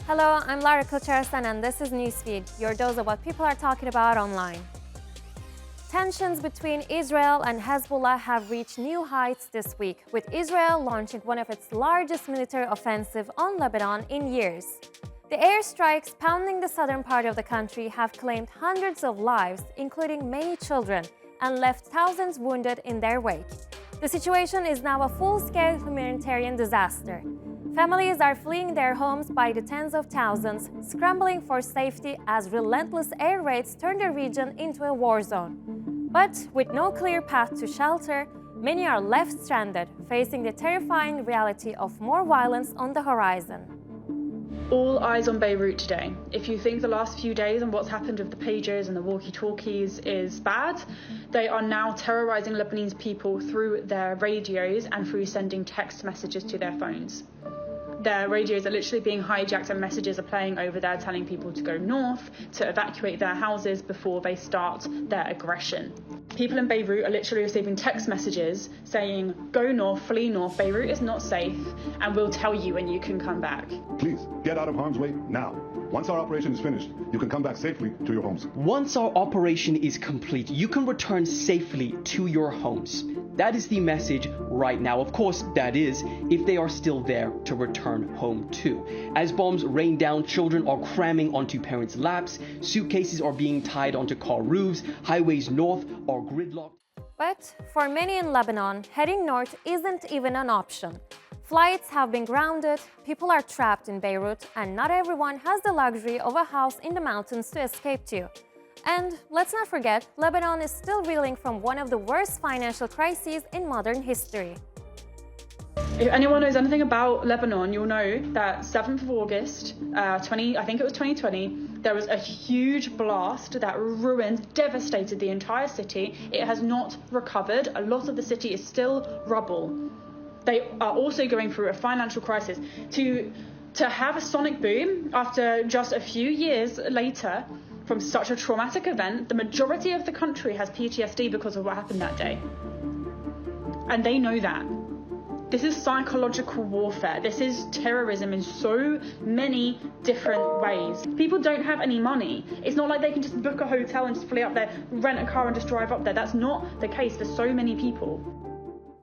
Hello, I'm Lara Kochersan and this is Newsfeed, your dose of what people are talking about online. Tensions between Israel and Hezbollah have reached new heights this week, with Israel launching one of its largest military offensives on Lebanon in years. The airstrikes pounding the southern part of the country have claimed hundreds of lives, including many children, and left thousands wounded in their wake. The situation is now a full-scale humanitarian disaster. Families are fleeing their homes by the tens of thousands, scrambling for safety as relentless air raids turn the region into a war zone. But with no clear path to shelter, many are left stranded, facing the terrifying reality of more violence on the horizon. All eyes on Beirut today. If you think the last few days and what's happened with the pagers and the walkie-talkies is bad, they are now terrorizing Lebanese people through their radios and through sending text messages to their phones. Their radios are literally being hijacked and messages are playing over there telling people to go north, to evacuate their houses before they start their aggression. People in Beirut are literally receiving text messages saying, go north, flee north, Beirut is not safe, and we'll tell you when you can come back. Please, get out of harm's way now. Once our operation is finished, you can come back safely to your homes. Once our operation is complete, you can return safely to your homes. That is the message right now. Of course, that is, if they are still there to return home to. As bombs rain down, children are cramming onto parents' laps, suitcases are being tied onto car roofs, highways north are gridlocked. But for many in Lebanon, heading north isn't even an option. Flights have been grounded, people are trapped in Beirut, and not everyone has the luxury of a house in the mountains to escape to. And let's not forget, Lebanon is still reeling from one of the worst financial crises in modern history. If anyone knows anything about Lebanon, you'll know that 7th of August, I think it was 2020, there was a huge blast that ruined, devastated the entire city. It has not recovered. A lot of the city is still rubble. They are also going through a financial crisis. To have a sonic boom after just a few years later from such a traumatic event, the majority of the country has PTSD because of what happened that day. And they know that. This is psychological warfare. This is terrorism in so many different ways. People don't have any money. It's not like they can just book a hotel and just flee up there, rent a car and just drive up there. That's not the case for so many people.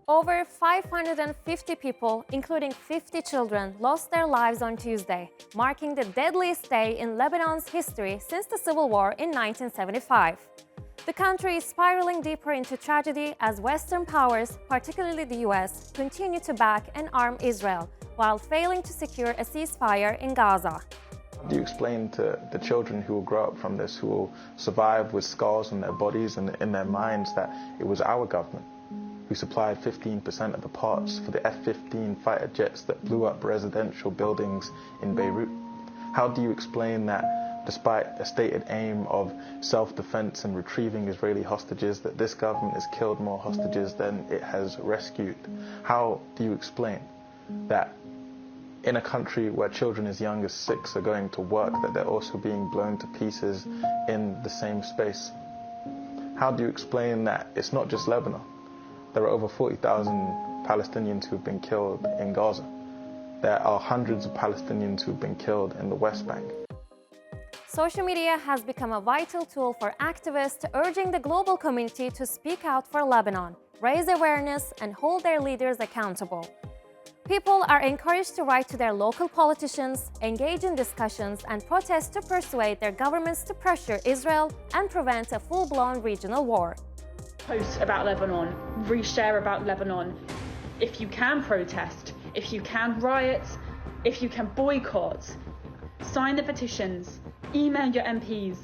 Over 550 people, including 50 children, lost their lives on Tuesday, marking the deadliest day in Lebanon's history since the civil war in 1975. The country is spiraling deeper into tragedy as Western powers, particularly the US, continue to back and arm Israel, while failing to secure a ceasefire in Gaza. Do you explain to the children who will grow up from this, who will survive with scars on their bodies and in their minds, that it was our government who supplied 15% of the parts for the F-15 fighter jets that blew up residential buildings in Beirut? How do you explain that despite a stated aim of self-defense and retrieving Israeli hostages, that this government has killed more hostages than it has rescued? How do you explain that in a country where children as young as 6 are going to work, that they're also being blown to pieces in the same space? How do you explain that it's not just Lebanon? There are over 40,000 Palestinians who have been killed in Gaza. There are hundreds of Palestinians who have been killed in the West Bank. Social media has become a vital tool for activists urging the global community to speak out for Lebanon, raise awareness, and hold their leaders accountable. People are encouraged to write to their local politicians, engage in discussions, and protest to persuade their governments to pressure Israel and prevent a full-blown regional war. Post about Lebanon, reshare about Lebanon. If you can protest, if you can riot, if you can boycott, sign the petitions, email your MPs.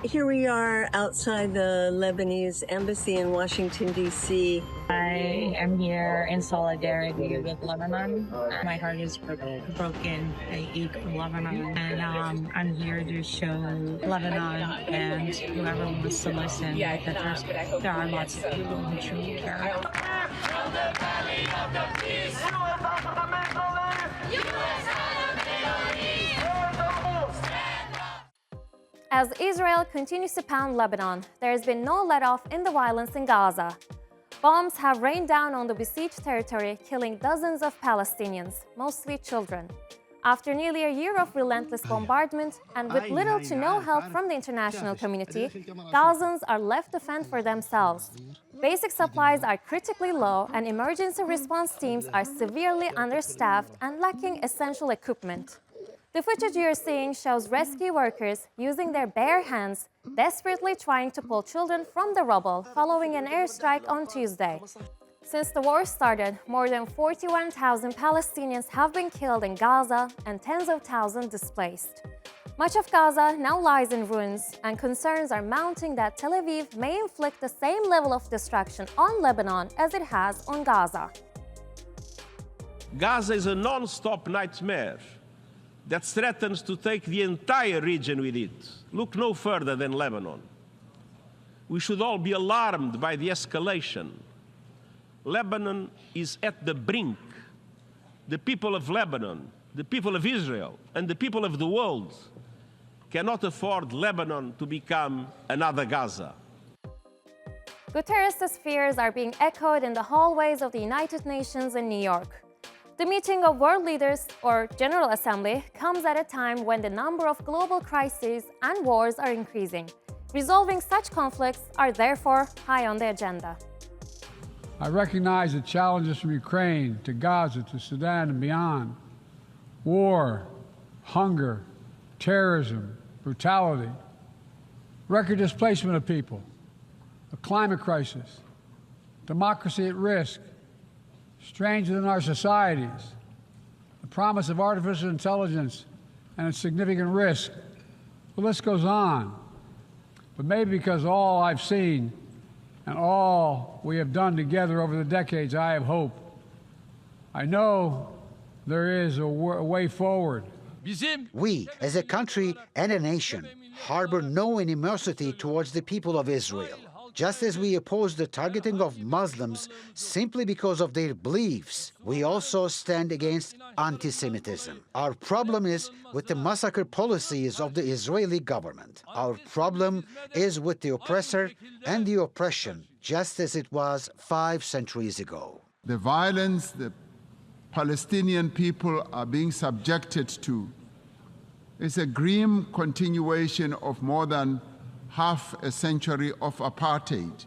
Here we are outside the Lebanese embassy in Washington, D.C. I am here in solidarity with Lebanon. My heart is broken. I ache for Lebanon. And I'm here to show Lebanon and whoever wants to listen that there are lots of people who truly care. As Israel continues to pound Lebanon, there has been no let-off in the violence in Gaza. Bombs have rained down on the besieged territory, killing dozens of Palestinians, mostly children. After nearly a year of relentless bombardment and with little to no help from the international community, thousands are left to fend for themselves. Basic supplies are critically low and emergency response teams are severely understaffed and lacking essential equipment. The footage you're seeing shows rescue workers using their bare hands, desperately trying to pull children from the rubble following an airstrike on Tuesday. Since the war started, more than 41,000 Palestinians have been killed in Gaza and tens of thousands displaced. Much of Gaza now lies in ruins, and concerns are mounting that Tel Aviv may inflict the same level of destruction on Lebanon as it has on Gaza. Gaza is a non-stop nightmare that threatens to take the entire region with it. Look no further than Lebanon. We should all be alarmed by the escalation. Lebanon is at the brink. The people of Lebanon, the people of Israel, and the people of the world cannot afford Lebanon to become another Gaza. Guterres' fears are being echoed in the hallways of the United Nations in New York. The meeting of world leaders, or General Assembly, comes at a time when the number of global crises and wars are increasing. Resolving such conflicts are therefore high on the agenda. I recognize the challenges from Ukraine to Gaza to Sudan and beyond. War, hunger, terrorism, brutality, record displacement of people, a climate crisis, democracy at risk, strains within our societies, the promise of artificial intelligence and its significant risk. The list goes on. But maybe because all I've seen and all we have done together over the decades, I have hope. I know there is a way forward. We, as a country and a nation, harbor no animosity towards the people of Israel. Just as we oppose the targeting of Muslims simply because of their beliefs, we also stand against anti-Semitism. Our problem is with the massacre policies of the Israeli government. Our problem is with the oppressor and the oppression, just as it was 5 centuries ago. The violence the Palestinian people are being subjected to is a grim continuation of more than half a century of apartheid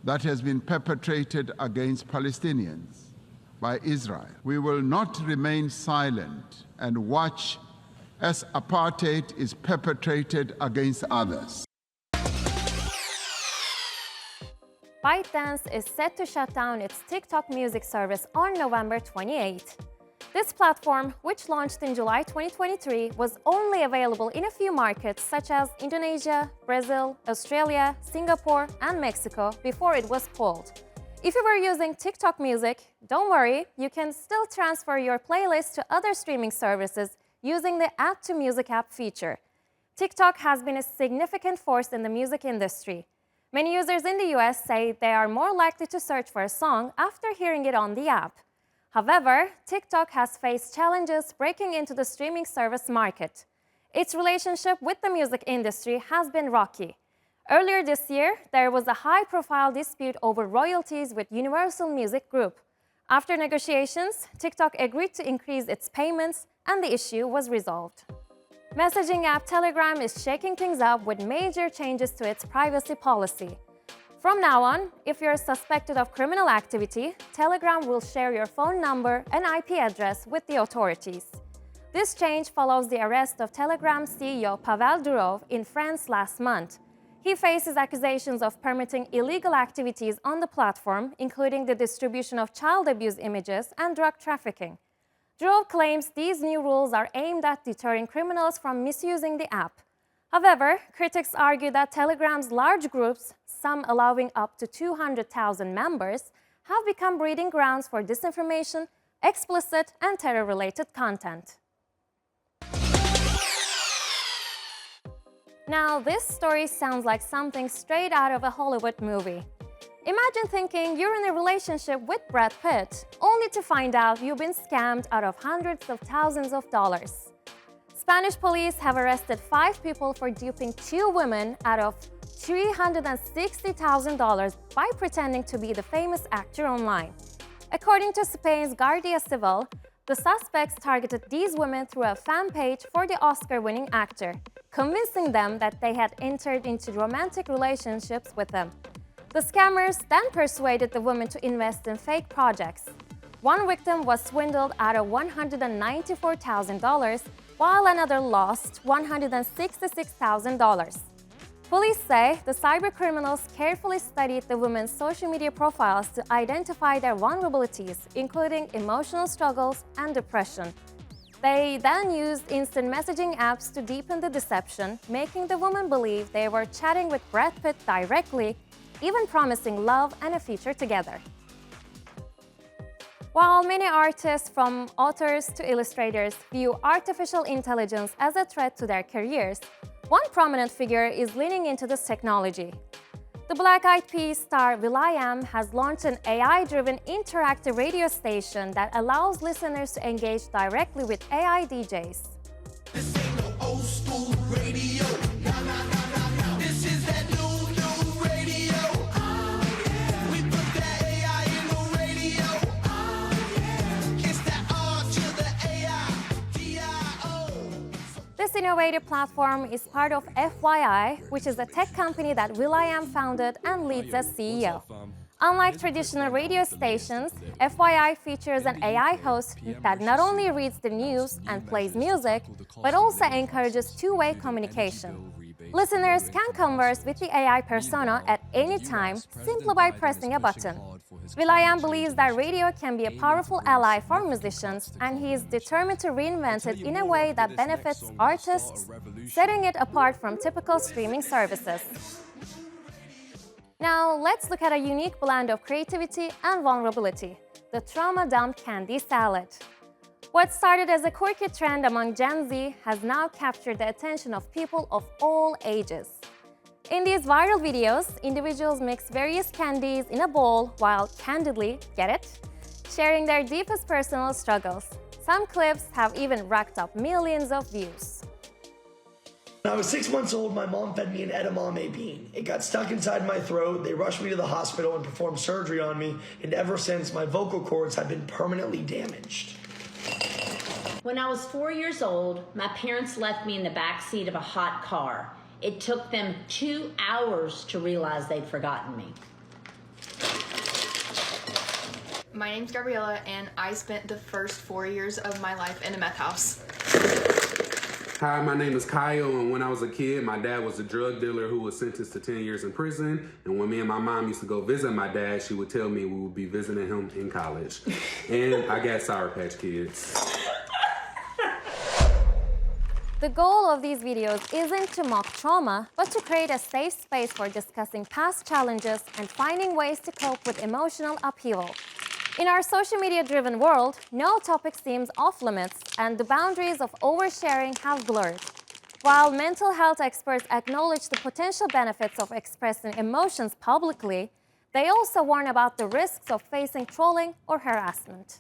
that has been perpetrated against Palestinians by Israel. We will not remain silent and watch as apartheid is perpetrated against others. ByteDance is set to shut down its TikTok music service on November 28. This platform, which launched in July 2023, was only available in a few markets such as Indonesia, Brazil, Australia, Singapore, and Mexico before it was pulled. If you were using TikTok music, don't worry, you can still transfer your playlist to other streaming services using the Add to Music app feature. TikTok has been a significant force in the music industry. Many users in the US say they are more likely to search for a song after hearing it on the app. However, TikTok has faced challenges breaking into the streaming service market. Its relationship with the music industry has been rocky. Earlier this year, there was a high-profile dispute over royalties with Universal Music Group. After negotiations, TikTok agreed to increase its payments, and the issue was resolved. Messaging app Telegram is shaking things up with major changes to its privacy policy. From now on, if you're suspected of criminal activity, Telegram will share your phone number and IP address with the authorities. This change follows the arrest of Telegram CEO Pavel Durov in France last month. He faces accusations of permitting illegal activities on the platform, including the distribution of child abuse images and drug trafficking. Durov claims these new rules are aimed at deterring criminals from misusing the app. However, critics argue that Telegram's large groups, some allowing up to 200,000 members, have become breeding grounds for disinformation, explicit and terror-related content. Now, this story sounds like something straight out of a Hollywood movie. Imagine thinking you're in a relationship with Brad Pitt, only to find out you've been scammed out of hundreds of thousands of dollars. Spanish police have arrested 5 people for duping 2 women out of $360,000 by pretending to be the famous actor online. According to Spain's Guardia Civil, the suspects targeted these women through a fan page for the Oscar-winning actor, convincing them that they had entered into romantic relationships with them. The scammers then persuaded the women to invest in fake projects. One victim was swindled out of $194,000, while another lost $166,000. Police say the cybercriminals carefully studied the women's social media profiles to identify their vulnerabilities, including emotional struggles and depression. They then used instant messaging apps to deepen the deception, making the women believe they were chatting with Brad Pitt directly, even promising love and a future together. While many artists, from authors to illustrators, view artificial intelligence as a threat to their careers, one prominent figure is leaning into this technology. The Black Eyed Peas star will.i.am has launched an AI-driven interactive radio station that allows listeners to engage directly with AI DJs. This ain't no old school radio. Nah, nah, nah, nah, nah. This is that new radio. Oh, yeah. We put that AI in the radio. Oh, yeah. It's that R to the AI, D-I-O. This innovative platform is part of FYI, which is a tech company that will.i.am founded and leads as CEO. Unlike traditional radio stations, FYI features an AI host that not only reads the news and plays music, but also encourages two-way communication. Listeners can converse with the AI persona at any time simply by pressing a button. will.i.am believes that radio can be a powerful ally for musicians, and he is determined to reinvent it in a way that benefits artists, setting it apart from typical streaming services. Now, let's look at a unique blend of creativity and vulnerability: the trauma dump candy salad. What started as a quirky trend among Gen Z has now captured the attention of people of all ages. In these viral videos, individuals mix various candies in a bowl while candidly, get it? Sharing their deepest personal struggles. Some clips have even racked up millions of views. When I was 6 months old, my mom fed me an edamame bean. It got stuck inside my throat. They rushed me to the hospital and performed surgery on me, and ever since, my vocal cords have been permanently damaged. When I was 4 years old, my parents left me in the back seat of a hot car. It took them 2 hours to realize they'd forgotten me. My name's Gabriella, and I spent the first 4 years of my life in a meth house. Hi, my name is Kyle, and when I was a kid, my dad was a drug dealer who was sentenced to 10 years in prison. And when me and my mom used to go visit my dad, she would tell me we would be visiting him in college. And I got Sour Patch Kids. The goal of these videos isn't to mock trauma, but to create a safe space for discussing past challenges and finding ways to cope with emotional upheaval. In our social media-driven world, no topic seems off-limits, and the boundaries of oversharing have blurred. While mental health experts acknowledge the potential benefits of expressing emotions publicly, they also warn about the risks of facing trolling or harassment.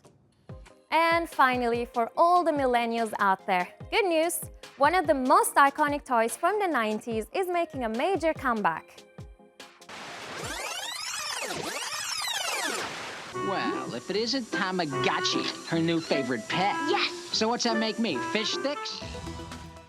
And finally, for all the millennials out there, good news! One of the most iconic toys from the 90s is making a major comeback. Well, if it isn't Tamagotchi, her new favorite pet. Yes! So what's that make me, fish sticks?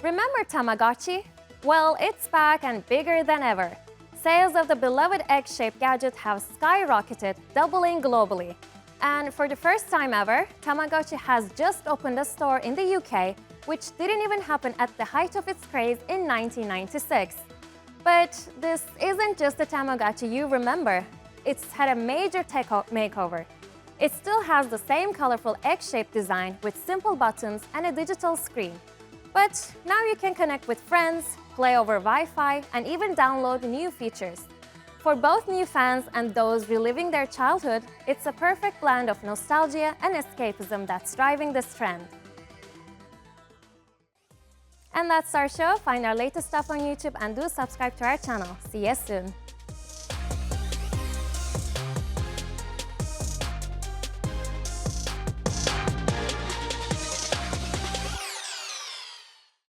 Remember Tamagotchi? Well, it's back and bigger than ever. Sales of the beloved egg-shaped gadget have skyrocketed, doubling globally. And for the first time ever, Tamagotchi has just opened a store in the UK, which didn't even happen at the height of its craze in 1996. But this isn't just the Tamagotchi you remember. It's had a major makeover. It still has the same colorful egg-shaped design with simple buttons and a digital screen. But now you can connect with friends, play over Wi-Fi, and even download new features. For both new fans and those reliving their childhood, it's a perfect blend of nostalgia and escapism that's driving this trend. And that's our show. Find our latest stuff on YouTube and do subscribe to our channel. See you soon.